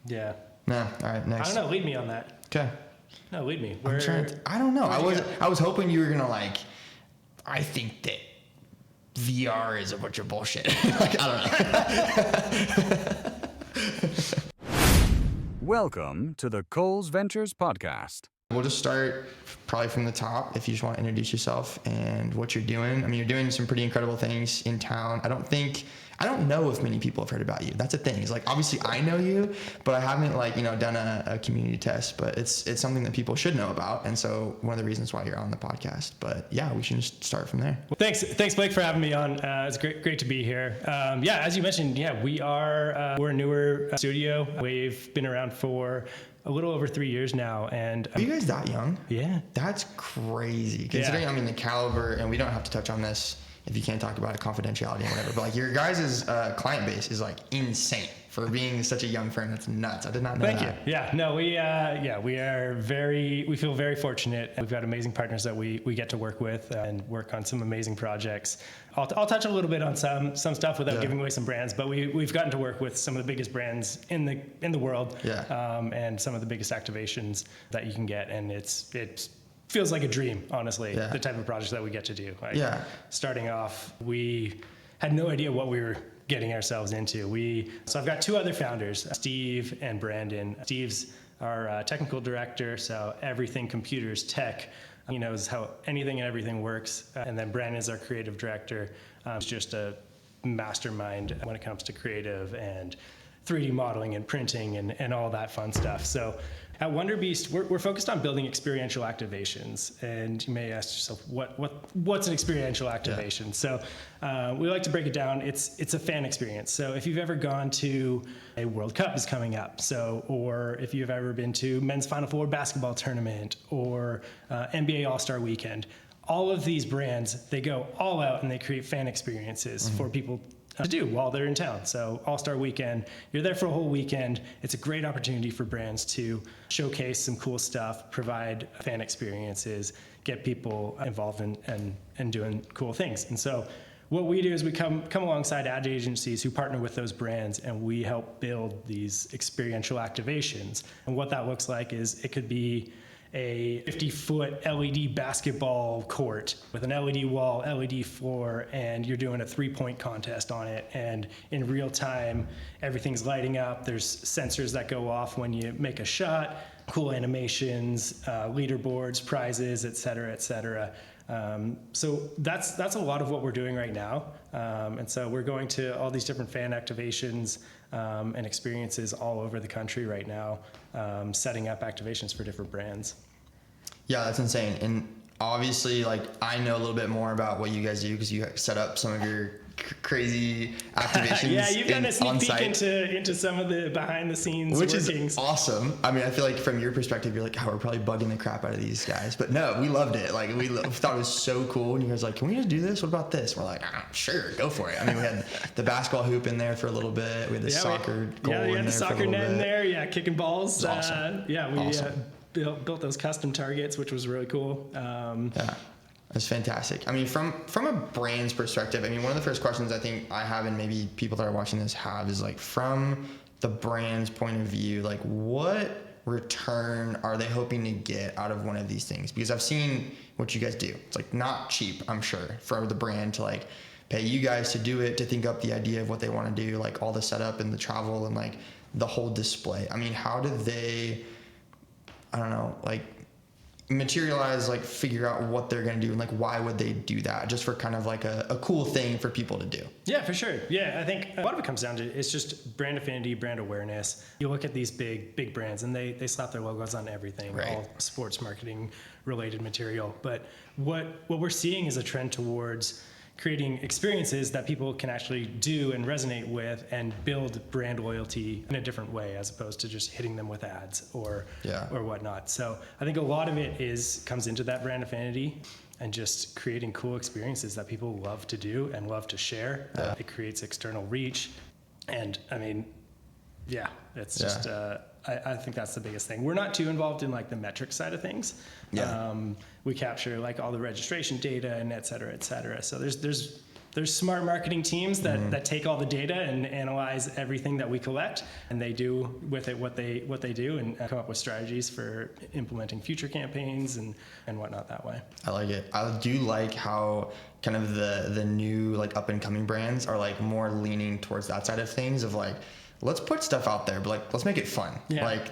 Yeah. No. All right. Next. I don't know. Lead me on that. Okay. No, lead me. I don't know. I was hoping you were gonna like. I think that VR is a bunch of bullshit. Like, I don't know. Welcome to the Coles Ventures podcast. We'll just start probably from the top. If you just want to introduce yourself and what you're doing. I mean, you're doing some pretty incredible things in town. I don't know if many people have heard about you. That's the thing. It's like, obviously I know you, but I haven't done a community test, but it's something that people should know about. And so one of the reasons why you're on the podcast, but yeah, we should just start from there. Well, thanks Blake for having me on. It's great to be here. As you mentioned, we're a newer studio. We've been around for a little over 3 years now. And are you guys that young? Yeah. That's crazy. Considering, I mean, the caliber, and we don't have to touch on this if you can't talk about it, confidentiality and whatever, but like your guys' client base is like insane for being such a young firm. That's nuts. I did not know that. Thank you. Yeah, no, we feel very fortunate. We've got amazing partners that we get to work with and work on some amazing projects. I'll touch a little bit on some stuff without giving away some brands, but we've gotten to work with some of the biggest brands in the world, and some of the biggest activations that you can get, and it's feels like a dream, honestly, the type of projects that we get to do. Starting off, we had no idea what we were getting ourselves into. So I've got two other founders, Steve and Brandon. Steve's our technical director, so everything computers, tech. He knows how anything and everything works. And then Brandon is our creative director. He's just a mastermind when it comes to creative and 3D modeling and printing and all that fun stuff. So at Wunder Beast, we're focused on building experiential activations. And you may ask yourself, what's an experiential activation? So we like to break it down. It's a fan experience. So if you've ever gone to a World Cup is coming up, or if you've ever been to men's Final Four basketball tournament or NBA All-Star Weekend, all of these brands, they go all out and they create fan experiences for people to do while they're in town. So All-Star Weekend, you're there for a whole weekend. It's a great opportunity for brands to showcase some cool stuff, provide fan experiences, get people involved in doing cool things. And so what we do is we come alongside ad agencies who partner with those brands, and we help build these experiential activations. And what that looks like is it could be a 50-foot LED basketball court with an LED wall, LED floor, and you're doing a 3-point contest on it. And in real time, everything's lighting up. There's sensors that go off when you make a shot, cool animations, leaderboards, prizes, et cetera, et cetera. So that's a lot of what we're doing right now. And so we're going to all these different fan activations and experiences all over the country right now, setting up activations for different brands. Yeah, that's insane. And obviously, like, I know a little bit more about what you guys do because you set up some of your crazy activations. Yeah, you've gotten a sneak peek into some of the behind the scenes workings. Is awesome. I mean, I feel like from your perspective, you're like, we're probably bugging the crap out of these guys. But no, we loved it. Like, we thought it was so cool. And you guys were like, can we just do this? What about this? And we're like, sure, go for it. I mean, we had the basketball hoop in there for a little bit. We had the soccer goal in there. Yeah, the soccer net in there. Kicking balls. That's awesome. We awesome. Built those custom targets, which was really cool. That's fantastic. I mean, from a brand's perspective, I mean, one of the first questions I think I have, and maybe people that are watching this have, is like, from the brand's point of view, like, what return are they hoping to get out of one of these things? Because I've seen what you guys do. It's like not cheap, I'm sure, for the brand to like pay you guys to do it, to think up the idea of what they want to do, like all the setup and the travel and like the whole display. I mean, how do they, I don't know, like materialize, like figure out what they're going to do, and like why would they do that, just for kind of like a cool thing for people to do? Yeah, for sure. Yeah, I think a lot of it comes down to it's just brand affinity, brand awareness. You look at these big brands and they slap their logos on everything, right. All sports marketing related material. But what we're seeing is a trend towards creating experiences that people can actually do and resonate with and build brand loyalty in a different way, as opposed to just hitting them with ads or whatnot. So I think a lot of it comes into that brand affinity and just creating cool experiences that people love to do and love to share. It creates external reach. And I mean, it's just, I think that's the biggest thing. We're not too involved in like the metric side of things. We capture like all the registration data and et cetera, et cetera. So there's there's smart marketing teams that take all the data and analyze everything that we collect, and they do with it what they do, and come up with strategies for implementing future campaigns and whatnot that way. I like it. I do like how kind of the new like up and coming brands are like more leaning towards that side of things of like, let's put stuff out there, but like let's make it fun. Yeah. Like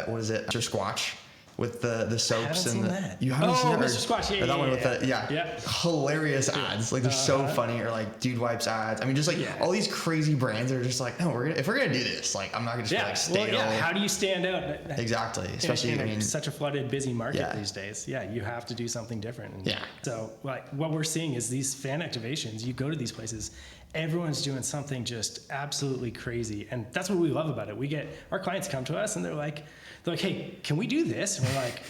what is it, Mr. Squatch with the soaps and you haven't seen that. Mr. Squatch, that one with the hilarious ads. Like they're so funny, or like Dude Wipes ads. I mean, just like all these crazy brands that are just like, no, if we're gonna do this, like I'm not gonna just be like stale. How do you stand out? Exactly, especially in such a flooded, busy market these days. Yeah, you have to do something different. And so like what we're seeing is these fan activations. You go to these places, everyone's doing something just absolutely crazy, and that's what we love about it. We get our clients come to us and they're like, hey, can we do this? And we're like,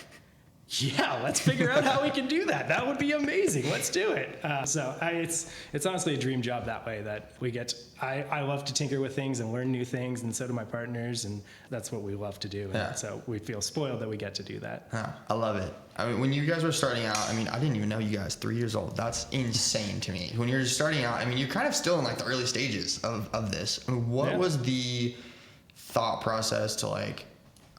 yeah, let's figure out how we can do that. That would be amazing. Let's do it. It's honestly a dream job that way that we get. I love to tinker with things and learn new things, and so do my partners, and that's what we love to do. And so we feel spoiled that we get to do that. I love it. I mean, when you guys were starting out, I mean, I didn't even know you guys 3 years old. That's insane to me. When you're starting out, I mean, you're kind of still in like the early stages of this. I mean, what was the thought process to like,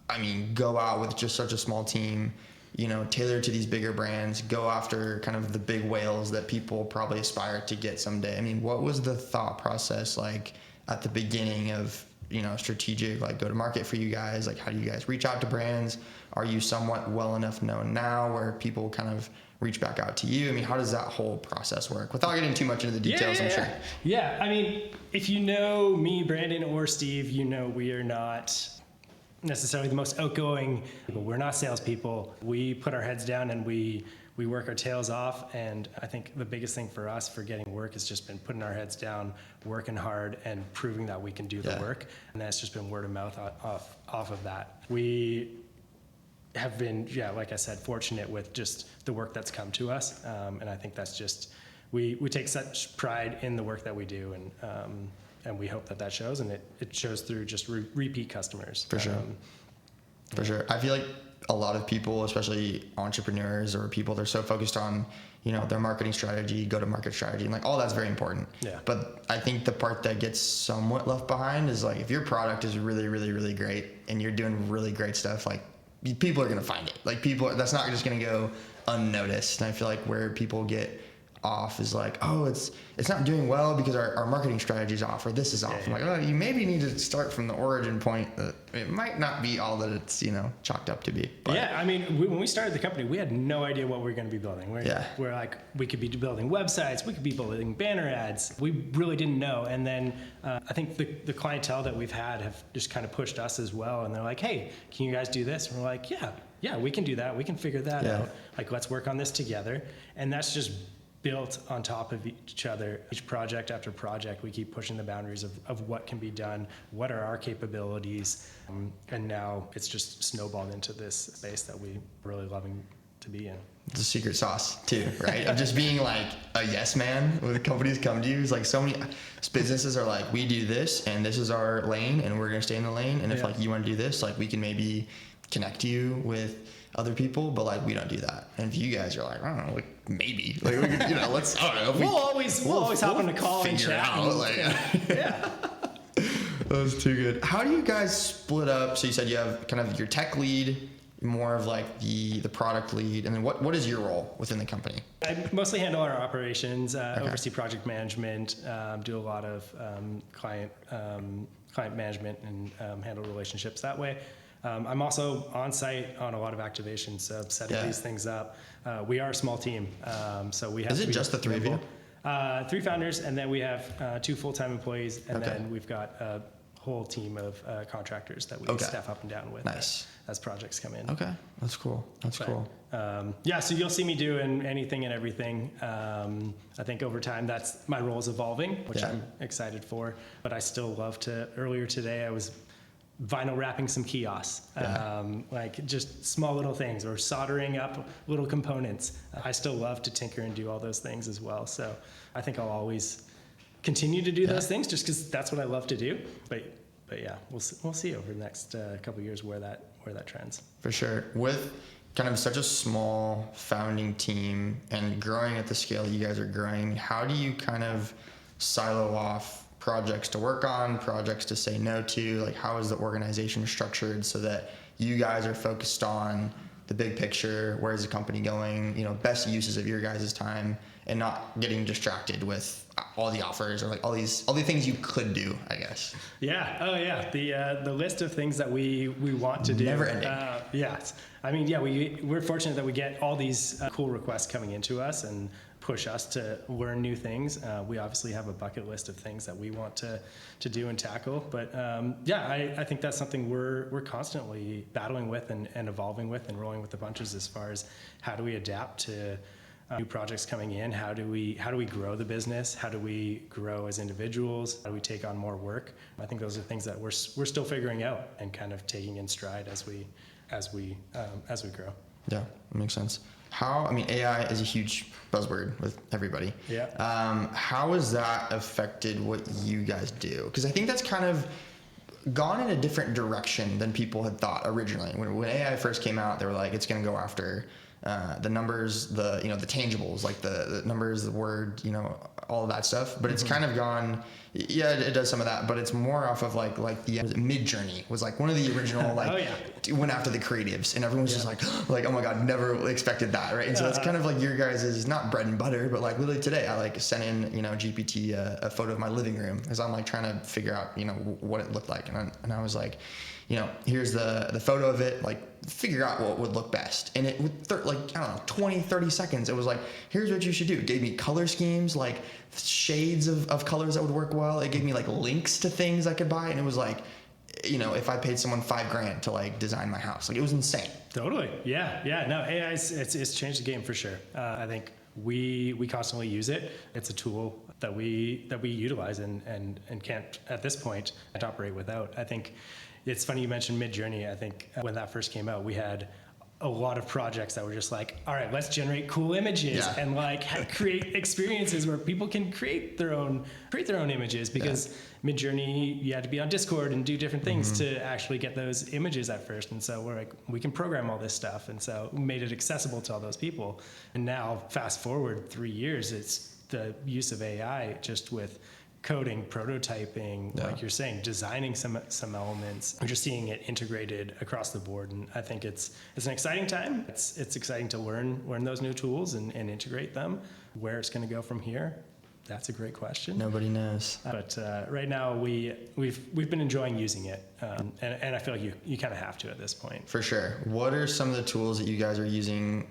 I mean, go out with just such a small team, you know, tailor to these bigger brands, go after kind of the big whales that people probably aspire to get someday? I mean, what was the thought process like at the beginning of, you know, strategic, like go to market for you guys? Like, how do you guys reach out to brands? Are you somewhat well enough known now where people kind of reach back out to you? I mean, how does that whole process work? Without getting too much into the details, I'm sure. Yeah, I mean, if you know me, Brandon, or Steve, you know we are not necessarily the most outgoing people. We're not salespeople. We put our heads down and we work our tails off. And I think the biggest thing for us for getting work has just been putting our heads down, working hard, and proving that we can do the work. And that's just been word of mouth off of that. We have been, like I said, fortunate with just the work that's come to us. And I think that's just, we take such pride in the work that we do. And we hope that shows, and it shows through just repeat customers. For sure. For sure. I feel like a lot of people, especially entrepreneurs or people, they're so focused on, you know, their marketing strategy, go-to-market strategy, and like all that's very important. Yeah. But I think the part that gets somewhat left behind is like if your product is really, really, really great and you're doing really great stuff, like people are gonna find it. Like that's not just gonna go unnoticed. And I feel like where people get off is like, oh, it's not doing well because our marketing strategy is off, or this is off. I'm like, oh, you maybe need to start from the origin point that it might not be all that it's, you know, chalked up to be. But I mean, when we started the company, we had no idea what we were going to be building. We're like, we could be building websites, we could be building banner ads. We really didn't know. And then I think the clientele that we've had have just kind of pushed us as well. And they're like, hey, can you guys do this? And we're like, yeah, we can do that. We can figure that out. Like, let's work on this together. And that's just built on top of each other. Each project after project, we keep pushing the boundaries of what can be done, what are our capabilities, and now it's just snowballed into this space that we're really loving to be in. It's a secret sauce too, right? Of just being like a yes man when companies come to you. It's like so many businesses are like, we do this and this is our lane and we're gonna stay in the lane. And if like you want to do this, like we can maybe connect you with other people, but like we don't do that. And if you guys are like, I don't know, like maybe, like we could, you know, let's, I don't know. We'll always hop on a call and chat. That was too good. How do you guys split up? So you said you have kind of your tech lead, more of like the product lead, and then what is your role within the company? I mostly handle our operations, oversee project management, do a lot of client management, and handle relationships that way. I'm also on site on a lot of activations, so setting these things up. We are a small team, so we have. Is it just the three of you? 3 founders, and then we have 2 full-time employees, and then we've got a whole team of contractors that we staff up and down with as projects come in. Okay, that's cool. Cool. So you'll see me doing anything and everything. I think over time that's my role is evolving, which I'm excited for. But I still love to. Earlier today, I was vinyl wrapping some kiosks, like just small little things, or soldering up little components. I still love to tinker and do all those things as well. So I think I'll always continue to do those things just because that's what I love to do. But we'll see over the next couple of years where that trends. For sure. With kind of such a small founding team and growing at the scale that you guys are growing, how do you kind of silo off projects to work on, projects to say no to? Like, how is the organization structured so that you guys are focused on the big picture? Where's the company going? You know, best uses of your guys' time, and not getting distracted with all the offers or like all the things you could do, I guess. Yeah. Oh yeah. The list of things that we want to do. Never ending. Yes. I mean, yeah, we're fortunate that we get all these cool requests coming into us and push us to learn new things. We obviously have a bucket list of things that we want to do and tackle. But yeah, I think that's something we're constantly battling with and evolving with and rolling with the punches as far as how do we adapt to new projects coming in. How do we grow the business? How do we grow as individuals? How do we take on more work? I think those are things that we're still figuring out and kind of taking in stride as we grow. Yeah, that makes sense. I mean, AI is a huge buzzword with everybody. Yeah. How has that affected what you guys do? Because I think that's kind of gone in a different direction than people had thought originally. When AI first came out, they were like, it's going to go after the numbers, the tangibles, like the numbers, the word, all of that stuff. But it's kind of gone, yeah, it does some of that, but it's more off of like the Mid-Journey was like one of the original, like, oh, yeah. went after the creatives, and everyone's just like, oh my God, never expected that, right? And so that's kind of like your guys' is not bread and butter, but like literally today I like sent in, GPT a photo of my living room as I'm like trying to figure out, what it looked like. And I was like, here's the photo of it, like figure out what would look best. And it would, 20, 30 seconds. It was like, here's what you should do. It gave me color schemes, like shades of colors that would work well. It gave me like links to things I could buy. And it was like, if I paid someone $5,000 to like design my house, like it was insane. Totally. Yeah. No, AI it's changed the game for sure. I think we constantly use it. It's a tool that we utilize and can't at this point operate without. I think it's funny you mentioned Mid-Journey. I think when that first came out, we had a lot of projects that were just like, all right, let's generate cool images and like create experiences where people can create their own images, because Mid-Journey, you had to be on Discord and do different things to actually get those images at first. And so we're like, we can program all this stuff. And so we made it accessible to all those people. And now fast forward 3 years, it's the use of AI just with coding, prototyping, like you're saying, designing some elements. We're just seeing it integrated across the board, and I think it's an exciting time. It's exciting to learn those new tools and integrate them. Where it's going to go from here, that's a great question. Nobody knows. But right now we've been enjoying using it, and I feel like you kind of have to at this point. For sure. What are some of the tools that you guys are using,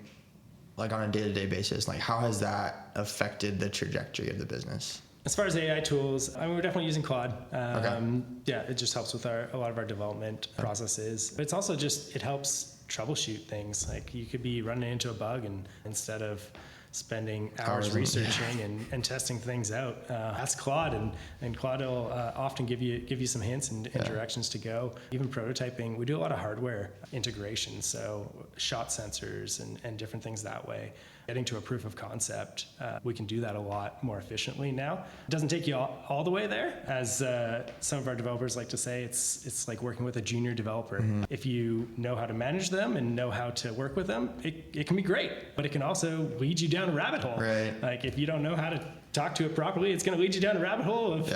like on a day-to-day basis? Like, how has that affected the trajectory of the business? As far as AI tools, we're definitely using Claude. Okay. Yeah, it just helps with a lot of our development processes. But it's also it helps troubleshoot things. Like you could be running into a bug, and instead of spending hours researching and testing things out, ask Claude, and Claude will often give you some hints and directions to go. Even prototyping, we do a lot of hardware integration, so shot sensors and different things that way. Getting to a proof of concept, we can do that a lot more efficiently now. It doesn't take you all the way there, as some of our developers like to say. It's like working with a junior developer. If you know how to manage them and know how to work with them, it can be great, but it can also lead you down a rabbit hole. Right. Like if you don't know how to talk to it properly, it's going to lead you down a rabbit hole of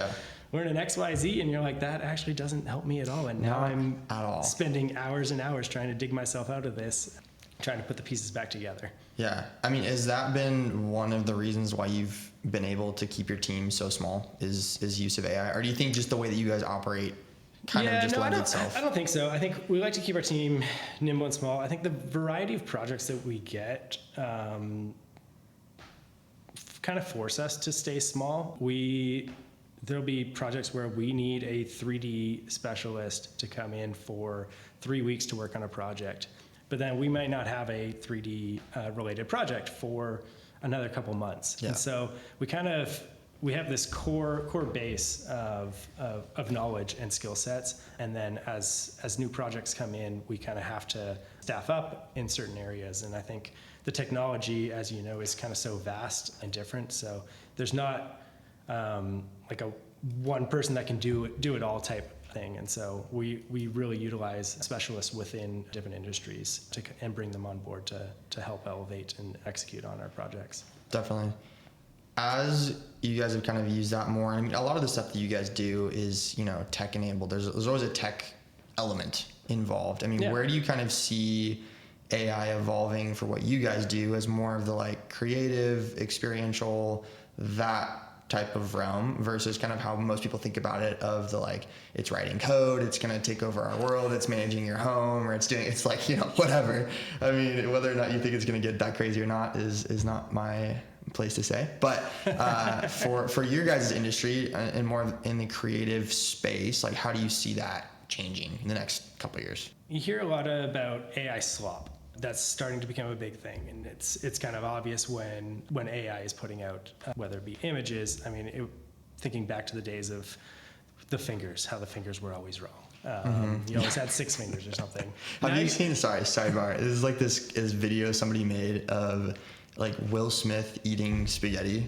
learning XYZ, and you're like, that actually doesn't help me at all. And now I'm spending hours and hours trying to dig myself out of this, trying to put the pieces back together. Yeah. I mean, has that been one of the reasons why you've been able to keep your team so small is use of AI? Or do you think just the way that you guys operate kind of just lends itself? I don't think so. I think we like to keep our team nimble and small. I think the variety of projects that we get kind of force us to stay small. There'll be projects where we need a 3D specialist to come in for 3 weeks to work on a project. But then we might not have a 3D related project for another couple months. Yeah. And so we have this core base of knowledge and skill sets. And then as new projects come in, we kind of have to staff up in certain areas. And I think the technology, as you know, is kind of so vast and different. So there's not like a one person that can do it all type thing. And so we really utilize specialists within different industries and bring them on board to help elevate and execute on our projects. Definitely. As you guys have kind of used that more, I mean, a lot of the stuff that you guys do is, tech enabled. There's always a tech element involved. I mean, where do you kind of see AI evolving for what you guys do as more of the like creative, experiential, that type of realm versus kind of how most people think about it of the like, it's writing code, it's going to take over our world, it's managing your home, or it's like, whatever. I mean, whether or not you think it's going to get that crazy or not is not my place to say. But for your guys' industry and more in the creative space, like how do you see that changing in the next couple of years? You hear a lot about AI slop. That's starting to become a big thing, and it's kind of obvious when AI is putting out, whether it be images. I mean, thinking back to the days of the fingers, how the fingers were always wrong. You always had 6 fingers or something. Have you seen? Sorry, sidebar. This is like this video somebody made of like Will Smith eating spaghetti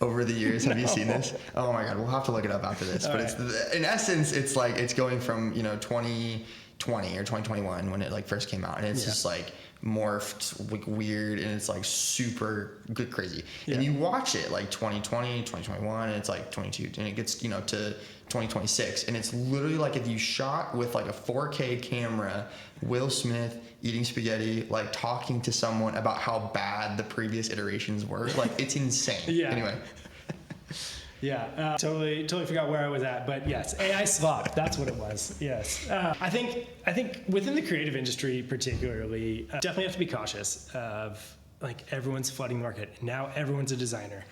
over the years. Have you seen this? Oh my God, we'll have to look it up after this. But it's in essence, it's like it's going from 2020 or 2021 when it like first came out, and it's just like morphed like weird, and it's like super good crazy. And you watch it like 2020, 2021, and it's like 22, and it gets to 2026, and it's literally like if you shot with like a 4K camera Will Smith eating spaghetti, like talking to someone about how bad the previous iterations were, like it's insane. Anyway. Totally forgot where I was at, but yes, AI slop, that's what it was. Yes. I think within the creative industry particularly, definitely have to be cautious of like everyone's flooding the market. Now everyone's a designer.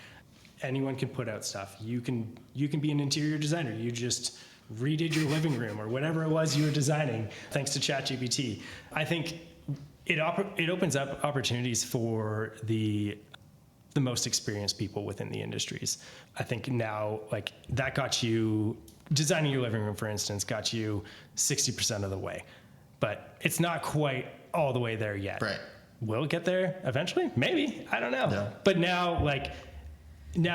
Anyone can put out stuff. You can be an interior designer. You just redid your living room or whatever it was you were designing thanks to ChatGPT. I think it opens up opportunities for the most experienced people within the industries. I think now, like that got you, designing your living room, for instance, got you 60% of the way, but it's not quite all the way there yet. Right. Will it get there eventually? Maybe, I don't know. Yeah. But now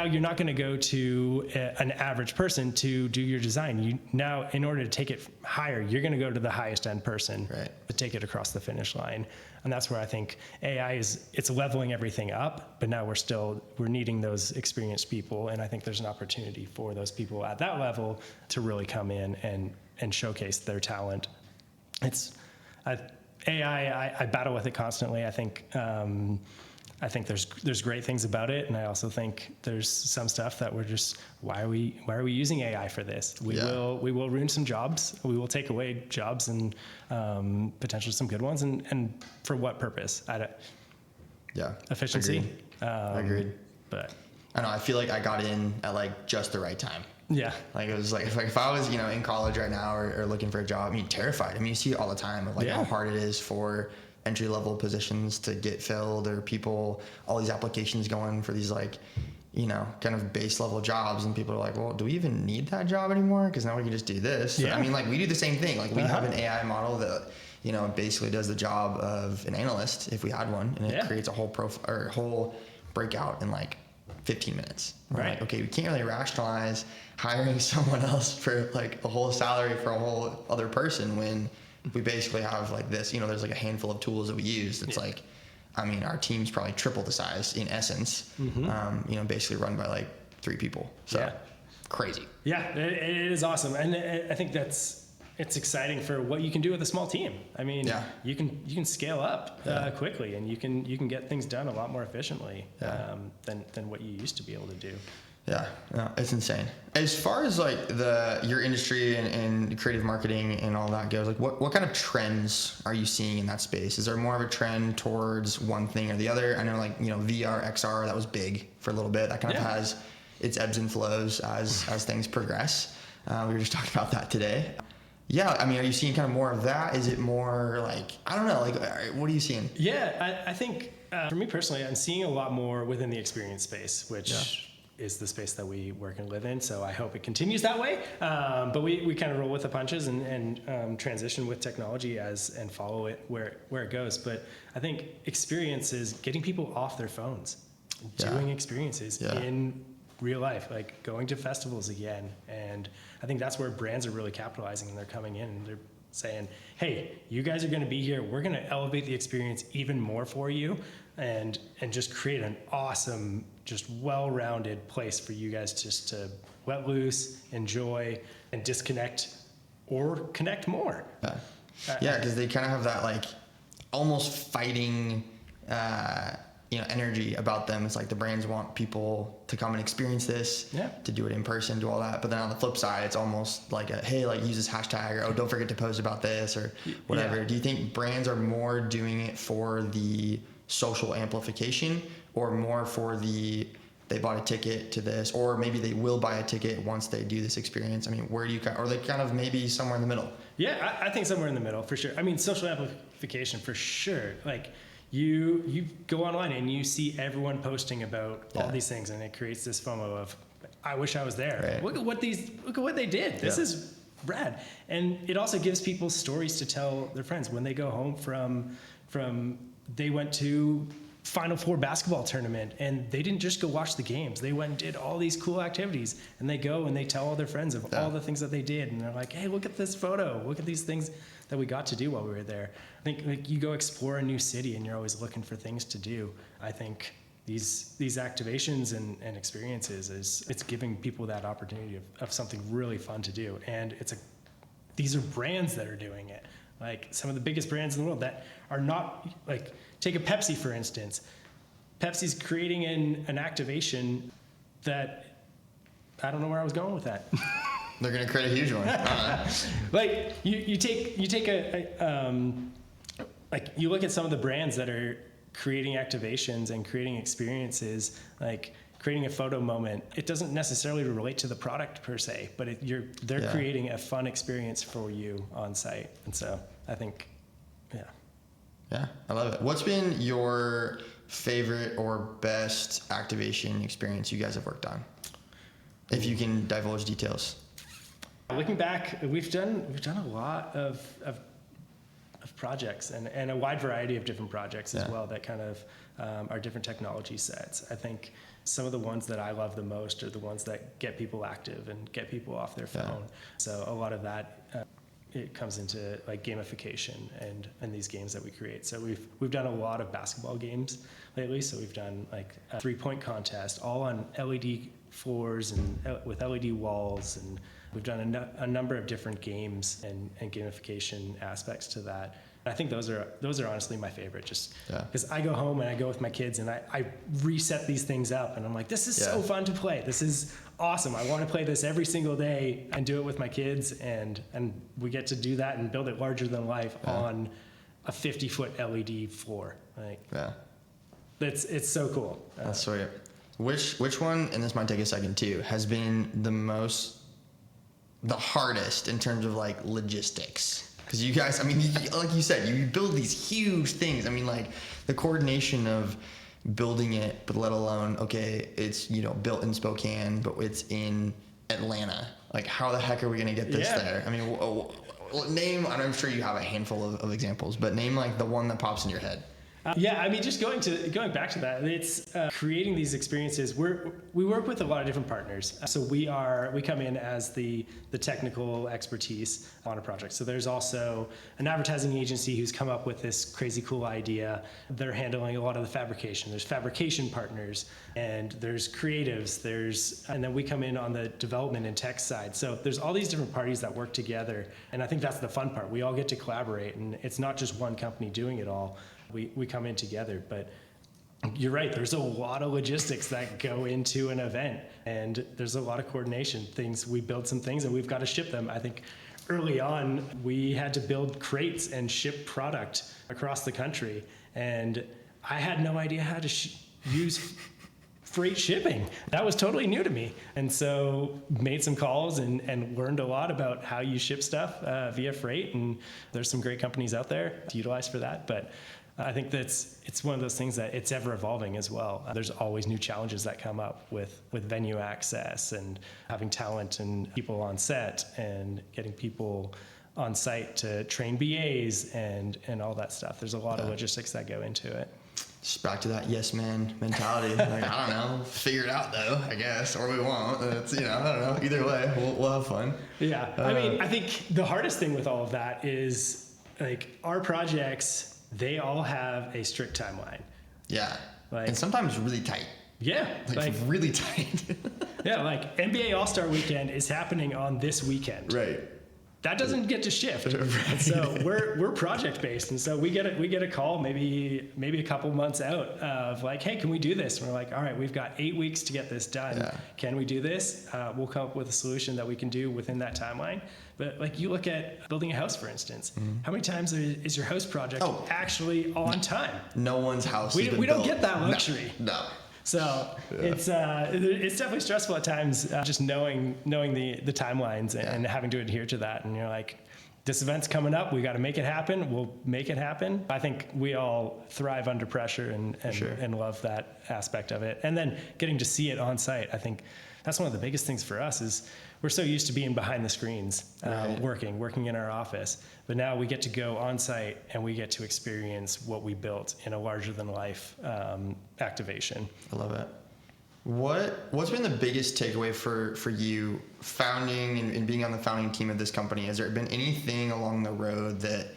you're not going to go to an average person to do your design. Now, in order to take it higher, you're going to go to the highest end person to take it across the finish line. And that's where I think AI it's leveling everything up, but now we're needing those experienced people. And I think there's an opportunity for those people at that level to really come in and showcase their talent. AI, I battle with it constantly. I think there's great things about it, and I also think there's some stuff that we're just why are we using AI for this? We will ruin some jobs. We will take away jobs and potentially some good ones. And for what purpose? Efficiency. Agreed. But I know I feel like I got in at like just the right time. Yeah. Like it was like if I was in college right now or looking for a job, terrified. You see it all the time of like how hard it is for entry-level positions to get filled, or people, all these applications going for these like, kind of base level jobs, and people are like, well, do we even need that job anymore? Because now we can just do this. Yeah. I mean, like we do the same thing. Like we have an AI model that, basically does the job of an analyst if we had one, and it creates a whole profile or whole breakout in like 15 minutes. We're like, okay, we can't really rationalize hiring someone else for like a whole salary for a whole other person when we basically have like this, there's like a handful of tools that we use. It's like, our team's probably triple the size in essence, basically run by like 3 people. So crazy. Yeah, it is awesome. And I think it's exciting for what you can do with a small team. I mean, you can scale up quickly, and you can get things done a lot more efficiently than what you used to be able to do. Yeah, no, it's insane. As far as like your industry and creative marketing and all that goes, like what kind of trends are you seeing in that space? Is there more of a trend towards one thing or the other? I know like, VR, XR, that was big for a little bit. That kind of has its ebbs and flows as things progress. We were just talking about that today. Yeah, are you seeing kind of more of that? Is it more like, I don't know, like what are you seeing? Yeah, I think for me personally, I'm seeing a lot more within the experience space, which is the space that we work and live in. So I hope it continues that way. But we kind of roll with the punches and transition with technology and follow it where it goes. But I think experience is getting people off their phones, doing experiences in real life, like going to festivals again. And I think that's where brands are really capitalizing, and they're coming in and they're saying, hey, you guys are going to be here. We're going to elevate the experience even more for you and just create an awesome, just well-rounded place for you guys just to let loose, enjoy, and disconnect or connect more. Yeah, because they kind of have that like almost fighting energy about them. It's like the brands want people to come and experience this, to do it in person, do all that. But then on the flip side, it's almost like hey, like use this hashtag, or oh, don't forget to post about this, or whatever. Yeah. Do you think brands are more doing it for the social amplification, or more for the they bought a ticket to this, or maybe they will buy a ticket once they do this experience? I mean, where do you or they kind of maybe somewhere in the middle? Yeah, I think somewhere in the middle for sure. I mean, social amplification for sure. Like you go online and you see everyone posting about all these things, and it creates this FOMO of, I wish I was there. Right. Look at what they did. This is rad. And it also gives people stories to tell their friends when they go home from they went to Final Four basketball tournament and they didn't just go watch the games. They went and did all these cool activities, and they go and they tell all their friends of all the things that they did. And they're like, hey, look at this photo. Look at these things that we got to do while we were there. I think like you go explore a new city and you're always looking for things to do. I think these activations and experiences it's giving people that opportunity of something really fun to do. And these are brands that are doing it. Like some of the biggest brands in the world that are not like, take a Pepsi, for instance. Pepsi's creating an activation that, I don't know where I was going with that. They're going to create a huge one. Like you take like you look at some of the brands that are creating activations and creating experiences, like creating a photo moment. It doesn't necessarily relate to the product per se, but they're creating a fun experience for you on site. And so I think, Yeah, I love it. What's been your favorite or best activation experience you guys have worked on? If you can divulge details. Looking back, we've done a lot of projects and a wide variety of different projects as well that kind of are different technology sets. I think some of the ones that I love the most are the ones that get people active and get people off their phone. So a lot of that it comes into like gamification and these games that we create. So we've done a lot of basketball games lately. So we've done like a 3-point contest, all on LED floors and with LED walls, and we've done a number of different games and gamification aspects to that. I think those are honestly my favorite, just because I go home and I go with my kids and I reset these things up and I'm like, this is so fun to play. This is awesome. I want to play this every single day and do it with my kids, and we get to do that and build it larger than life on a 50-foot LED floor. Like, it's so cool. That's sweet. Which one, and this might take a second too, has been the hardest in terms of like logistics? Because you guys, I mean, like you said, you build these huge things. I mean, like the coordination of building it, but let alone, okay, it's, built in Spokane, but it's in Atlanta. Like, how the heck are we going to get this there? I mean, name, and I'm sure you have a handful of examples, but name like the one that pops in your head. I mean, just going back to that, it's creating these experiences. We work with a lot of different partners. So we come in as the technical expertise on a project. So there's also an advertising agency who's come up with this crazy cool idea. They're handling a lot of the fabrication. There's fabrication partners, and there's creatives. And then we come in on the development and tech side. So there's all these different parties that work together, and I think that's the fun part. We all get to collaborate, and it's not just one company doing it all. We come in together, but you're right. There's a lot of logistics that go into an event, and there's a lot of coordination. We build some things, and we've got to ship them. I think early on, we had to build crates and ship product across the country, and I had no idea how to use freight shipping. That was totally new to me, and so made some calls and learned a lot about how you ship stuff via freight. And there's some great companies out there to utilize for that, but I think it's one of those things that it's ever evolving as well. There's always new challenges that come up with venue access and having talent and people on set and getting people on site to train BAs and all that stuff. There's a lot of logistics that go into it. Just back to that yes man mentality. Like, I don't know, figure it out though, I guess, or we won't. It's, I don't know. Either way, we'll have fun. Yeah. I mean, I think the hardest thing with all of that is like our projects, they all have a strict timeline. Yeah. Like, and sometimes really tight. Yeah. Like really tight. Yeah. Like NBA All-Star Weekend is happening on this weekend. Right. That doesn't get to shift. Right. So we're project based, and so we get a call maybe a couple months out of like, hey, can we do this? And we're like, all right, we've got 8 weeks to get this done. Yeah. Can we do this? We'll come up with a solution that we can do within that timeline. But like you look at building a house, for instance, how many times is your house project actually on time? No one's house. We don't built. get that luxury. No. So it's definitely stressful at times, just knowing the timelines and having to adhere to that. And you're like, this event's coming up. We got to make it happen. We'll make it happen. I think we all thrive under pressure and love that aspect of it. And then getting to see it on site. I think that's one of the biggest things for us is we're so used to being behind the screens, working in our office. But now we get to go on site and we get to experience what we built in a larger than life activation. I love it. What's been the biggest takeaway for you founding and being on the founding team of this company? Has there been anything along the road that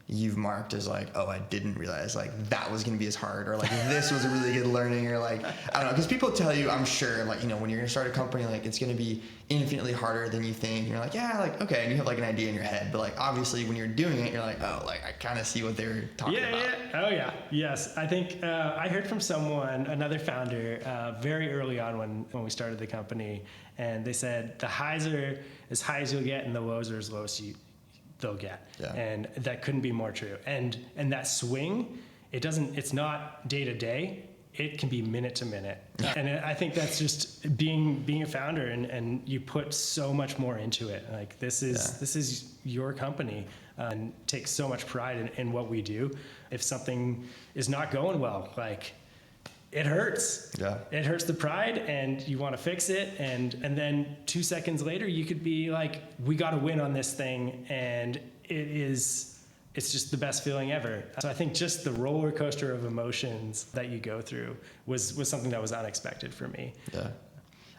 you've marked as like, oh, I didn't realize like that was going to be as hard, or like this was a really good learning, or like, I don't know, because people tell you, I'm sure, like, when you're going to start a company, like it's going to be infinitely harder than you think. And you're like, yeah, like, okay. And you have like an idea in your head, but like, obviously when you're doing it, you're like, oh, like I kind of see what they're talking about. Yeah. Oh yeah. Yes. I think, I heard from another founder, very early on when we started the company, and they said the highs are as high as you'll get and the lows are as low as they'll get. Yeah. And that couldn't be more true. And that swing, it's not day to day, it can be minute to minute. And I think that's just being a founder, and you put so much more into it. Like this is your company, and take so much pride in what we do. If something is not going well, like it hurts. Yeah. It hurts the pride, and you want to fix it. And then 2 seconds later, you could be like, we got to win on this thing. And it's just the best feeling ever. So I think just the roller coaster of emotions that you go through was something that was unexpected for me. Yeah.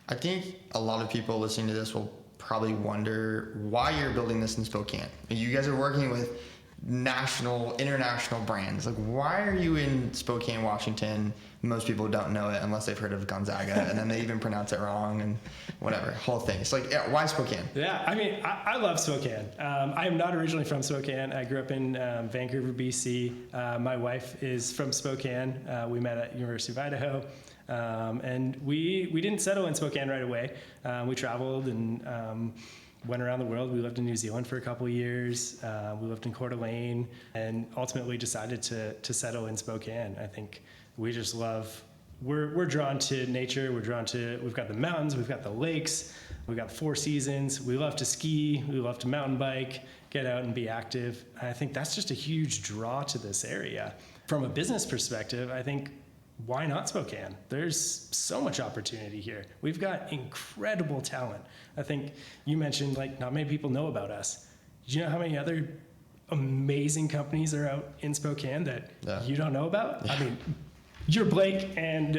I think a lot of people listening to this will probably wonder why you're building this in Spokane. You guys are working with international brands. Like, why are you in Spokane, Washington? Most people don't know it unless they've heard of Gonzaga, and then they even pronounce it wrong and whatever, whole thing. It's like, yeah, why Spokane? Yeah, I mean, I love Spokane. I am not originally from Spokane. I grew up in Vancouver, BC. My wife is from Spokane. We met at University of Idaho. And we didn't settle in Spokane right away. We traveled and went around the world. We lived in New Zealand for a couple of years. We lived in Coeur d'Alene, and ultimately decided to settle in Spokane. I think we just we're drawn to nature. We've got the mountains, we've got the lakes, we've got 4 seasons. We love to ski, we love to mountain bike, get out and be active. I think that's just a huge draw to this area. From a business perspective, I think, why not Spokane? There's so much opportunity here. We've got incredible talent. I think you mentioned, like, not many people know about us. Do you know how many other amazing companies are out in Spokane that you don't know about? Yeah. I mean, you're Blake, and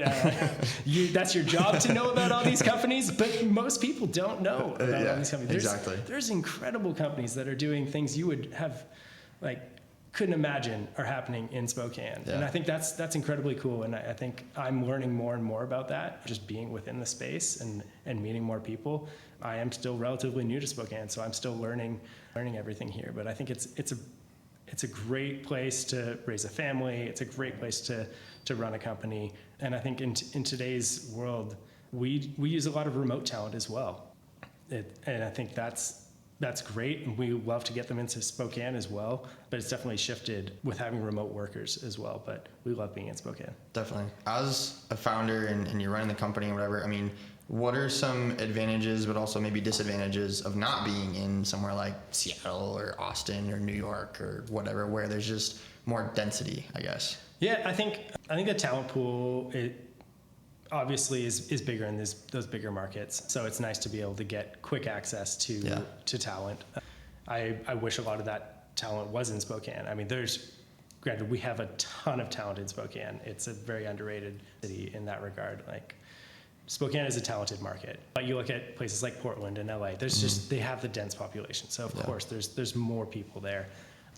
that's your job to know about all these companies, but most people don't know about all these companies. There's incredible companies that are doing things you would have, like, couldn't imagine are happening in Spokane. Yeah. And I think that's incredibly cool. And I think I'm learning more and more about that, just being within the space and meeting more people. I am still relatively new to Spokane, so I'm still learning everything here. But I think it's a great place to raise a family. It's a great place to run a company. And I think in today's world, we use a lot of remote talent as well. And I think that's great, and we love to get them into Spokane as well, but it's definitely shifted with having remote workers as well, but we love being in Spokane. Definitely. As a founder and you're running the company or whatever, I mean, what are some advantages but also maybe disadvantages of not being in somewhere like Seattle or Austin or New York or whatever, where there's just more density, I guess? Yeah, I think the talent pool, it obviously is bigger in those bigger markets. So it's nice to be able to get quick access to talent. I wish a lot of that talent was in Spokane. I mean, there's granted, we have a ton of talent in Spokane. It's a very underrated city in that regard. Like, Spokane is a talented market, but you look at places like Portland and LA, there's just, they have the dense population. So of course there's more people there.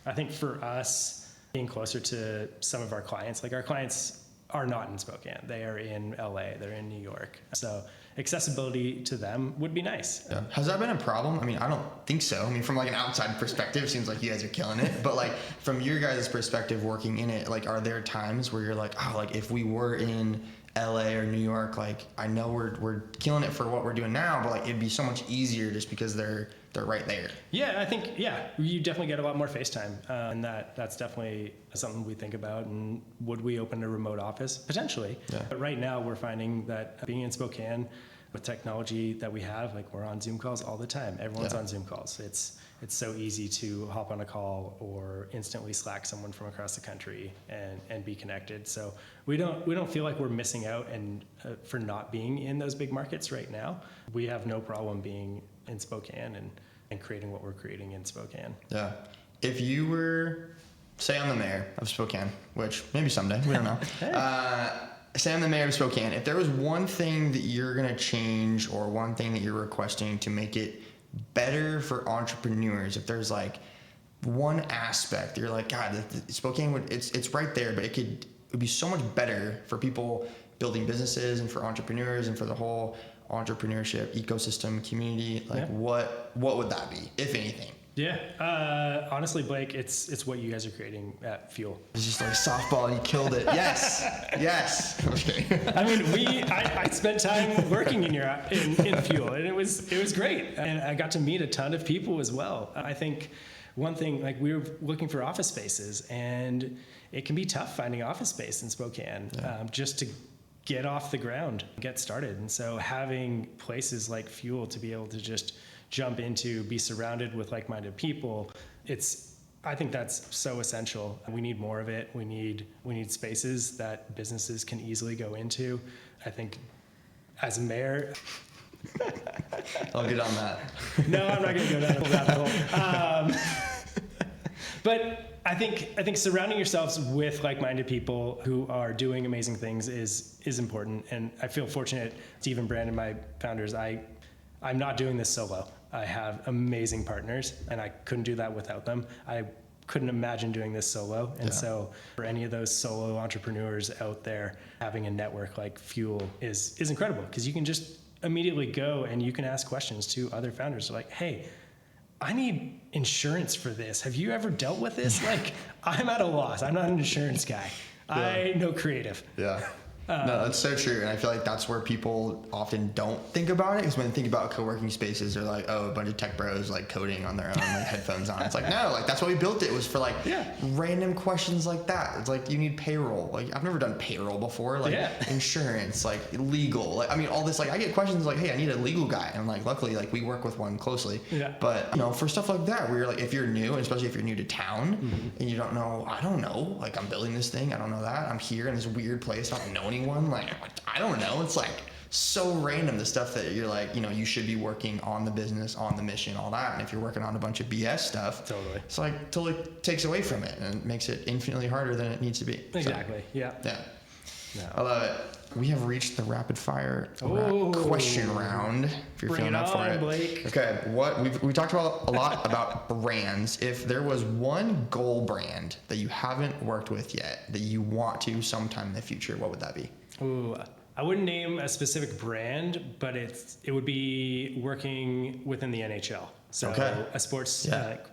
I think for us, being closer to some of our clients, like our clients are not in Spokane, they are in LA, they're in New York. So accessibility to them would be nice. Yeah. Has that been a problem? I mean, I don't think so. I mean, from like an outside perspective, it seems like you guys are killing it. But like from your guys' perspective working in it, like are there times where you're like, oh, like if we were in LA or New York, like I know we're killing it for what we're doing now, but like it'd be so much easier just because they're right there. Yeah, I think, you definitely get a lot more face time. And that's definitely something we think about. And would we open a remote office? Potentially. Yeah. But right now we're finding that being in Spokane with technology that we have, like we're on Zoom calls all the time. Everyone's on Zoom calls. It's so easy to hop on a call or instantly Slack someone from across the country and be connected. So we don't feel like we're missing out and for not being in those big markets right now. We have no problem being in Spokane and creating what we're creating in Spokane. Yeah. If you were, say I'm the mayor of Spokane, which maybe someday, we don't know. Say I'm the mayor of Spokane. If there was one thing that you're going to change or one thing that you're requesting to make it better for entrepreneurs, if there's like one aspect you're like, God, Spokane would, it's right there, but it would be so much better for people building businesses and for entrepreneurs and for the whole entrepreneurship ecosystem community. Like what would that be, if anything? Yeah, honestly, Blake, it's what you guys are creating at Fuel. It's just like softball, you killed it. Yes. Okay. I mean, I spent time working in Fuel, and it was great, and I got to meet a ton of people as well. I think one thing, like we were looking for office spaces, and it can be tough finding office space in Spokane, just to get off the ground, get started, and so having places like Fuel to be able to just jump into, be surrounded with like-minded people, I think that's so essential. We need more of it. We need spaces that businesses can easily go into. I think as mayor, I'll get on that. No, I'm not going to go down the rabbit hole. But I think surrounding yourselves with like-minded people who are doing amazing things is important. And I feel fortunate, Steve and Brandon, my founders, I'm not doing this solo. I have amazing partners, and I couldn't do that without them. I couldn't imagine doing this solo. And so for any of those solo entrepreneurs out there, having a network like Fuel is incredible, because you can just immediately go and you can ask questions to other founders. Like, hey, I need insurance for this. Have you ever dealt with this? Like, I'm at a loss. I'm not an insurance guy. I know creative. Yeah. No, that's so true. And I feel like that's where people often don't think about it, because when they think about co-working spaces, they're like, oh, a bunch of tech bros like coding on their own, like headphones on. It's like, no, like that's why we built it, was for like random questions like that. It's like, you need payroll. Like I've never done payroll before, like insurance, like legal. Like, I mean, all this, like I get questions like, hey, I need a legal guy. And like, luckily, like we work with one closely. Yeah. But you know, for stuff like that, where you're like, if you're new, and especially if you're new to town and you don't know, I don't know, like I'm building this thing. I don't know that. I'm here in this weird place. I don't know anyone. Like, I don't know. It's like so random, the stuff that you're like, you know, you should be working on the business, on the mission, all that. And if you're working on a bunch of BS stuff, it's like totally takes away from it and makes it infinitely harder than it needs to be. Exactly. So, yeah. No. I love it. We have reached the rapid fire question round. If you're feeling up for it, Blake. Okay. We talked about a lot about brands. If there was one goal brand that you haven't worked with yet that you want to sometime in the future, what would that be? Ooh, I wouldn't name a specific brand, but it would be working within the NHL. So a sports,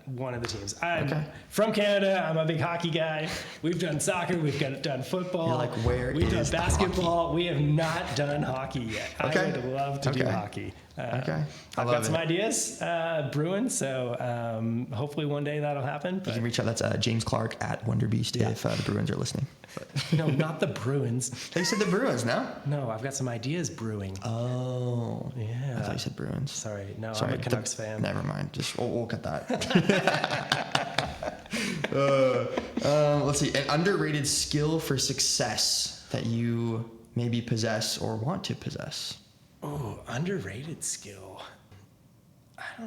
one of the teams. I'm from Canada. I'm a big hockey guy. We've done soccer. We've done football. You're like, we've done basketball. We have not done hockey yet. I would love to do hockey. I've got some ideas brewing, so hopefully one day that'll happen. You can reach out. That's James Clark at Wunder Beast if the Bruins are listening. No, not the Bruins. They said the Bruins, no? No, I've got some ideas brewing. Oh. Yeah. I thought you said Bruins. Sorry. No, I'm a Canucks fan. Never mind. Just we'll cut that. Let's see. An underrated skill for success that you maybe possess or want to possess. Oh, underrated skill. I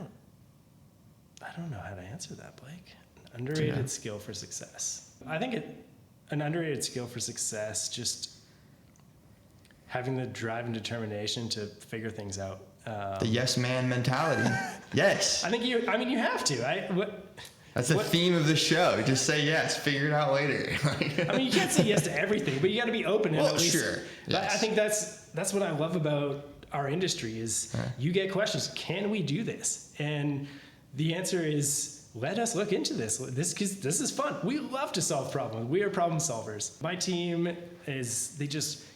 don't know how to answer that, Blake. Underrated skill for success. I think an underrated skill for success, just having the drive and determination to figure things out. The yes man mentality. Yes. I think you have to. That's the theme of the show. Just say yes, figure it out later. I mean, you can't say yes to everything, but you got to be open. And Well, at least, sure. Yes. I think that's what I love about our industry is you get questions. Can we do this? And the answer is, let us look into this. Because this is fun. We love to solve problems. We are problem solvers. My team is,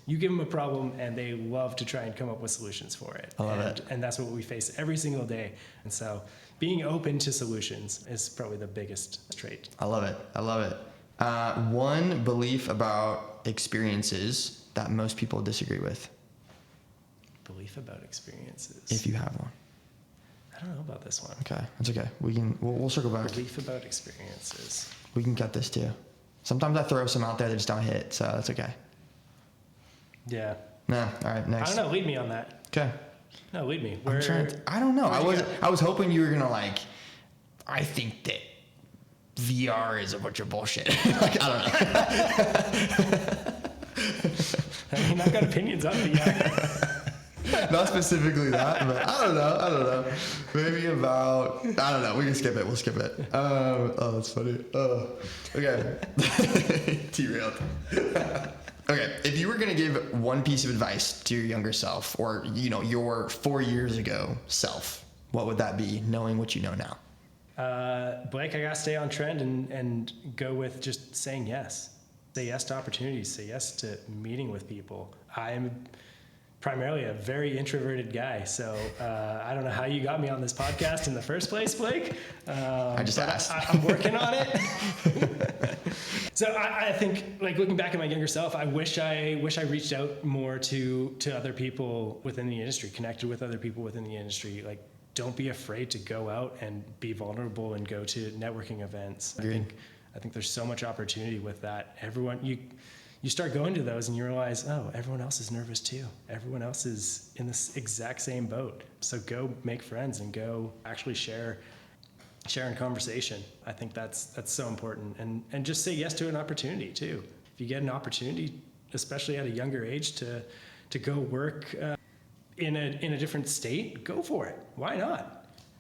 you give them a problem and they love to try and come up with solutions for it. I love it. And that's what we face every single day. And so being open to solutions is probably the biggest trait. I love it. One belief about experiences that most people disagree with. Belief about experiences. If you have one. I don't know about this one. Okay, that's okay. We'll circle back. Belief about experiences. We can cut this too. Sometimes I throw some out there that just don't hit, so that's okay. Yeah. No, all right, next. I don't know. Lead me on that. Okay. No, lead me. I don't know. I was hoping you were gonna I think that VR is a bunch of bullshit. I don't know. I mean, I've got opinions on VR. Not specifically that, but I don't know. Maybe about, I don't know. We can skip it. We'll skip it. Oh, that's funny. Okay. Derailed. Okay. If you were going to give one piece of advice to your younger self or, your 4 years ago self, what would that be, knowing what you know now? Blake, I got to stay on trend and go with just saying yes. Say yes to opportunities. Say yes to meeting with people. I'm primarily a very introverted guy, so I don't know how you got me on this podcast in the first place, Blake. I just asked. I'm working on it. So I think, looking back at my younger self, I wish I reached out more to other people within the industry, connected with other people within the industry. Don't be afraid to go out and be vulnerable and go to networking events. Agreed. I think there's so much opportunity with that. You start going to those and you realize, everyone else is nervous too. Everyone else is in this exact same boat. So go make friends and go actually share in conversation. I think that's so important. And just say yes to an opportunity too. If you get an opportunity, especially at a younger age, to go work in a different state, go for it. Why not?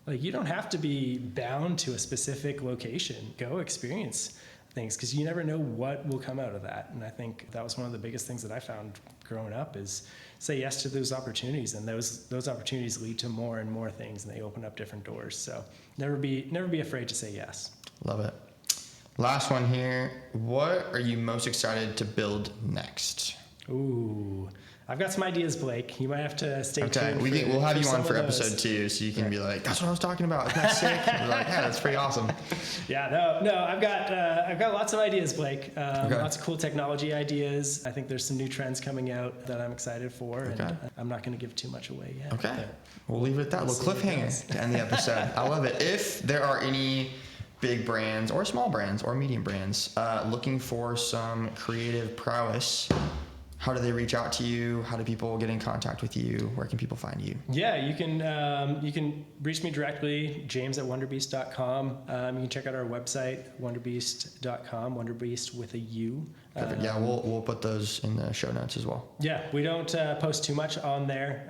You don't have to be bound to a specific location. Go experience things, because you never know what will come out of that. And I think that was one of the biggest things that I found growing up is say yes to those opportunities, and those opportunities lead to more and more things, and they open up different doors. So never be afraid to say yes. Love it. Last one here. What are you most excited to build next? Ooh, I've got some ideas, Blake. You might have to stay tuned. Okay, we'll have you on for episode 2, so you can be like, "That's what I was talking about. Isn't that sick?" And we're like, "Yeah, that's pretty awesome." Yeah, no, I've got lots of ideas, Blake. Lots of cool technology ideas. I think there's some new trends coming out that I'm excited for, and I'm not going to give too much away yet. Okay, we'll leave it at that. Little cliffhanger to end the episode. I love it. If there are any big brands or small brands or medium brands looking for some creative prowess, how do they reach out to you? How do people get in contact with you? Where can people find you? Yeah, you can reach me directly, james@wonderbeast.com. You can check out our website, wonderbeast.com, wonderbeast with a U. Perfect. Yeah, we'll put those in the show notes as well. Yeah, we don't post too much on there.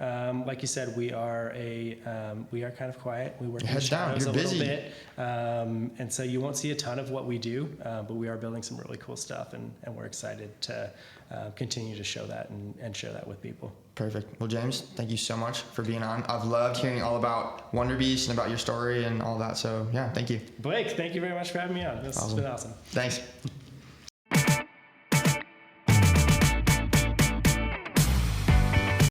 Like you said, we are kind of quiet. We work in the shadows a little bit, and so you won't see a ton of what we do. But we are building some really cool stuff, and we're excited to continue to show that and share that with people. Perfect. Well, James, thank you so much for being on. I've loved hearing all about Wunder Beast and about your story and all that. So yeah, thank you. Blake, thank you very much for having me on. This has been awesome. Thanks.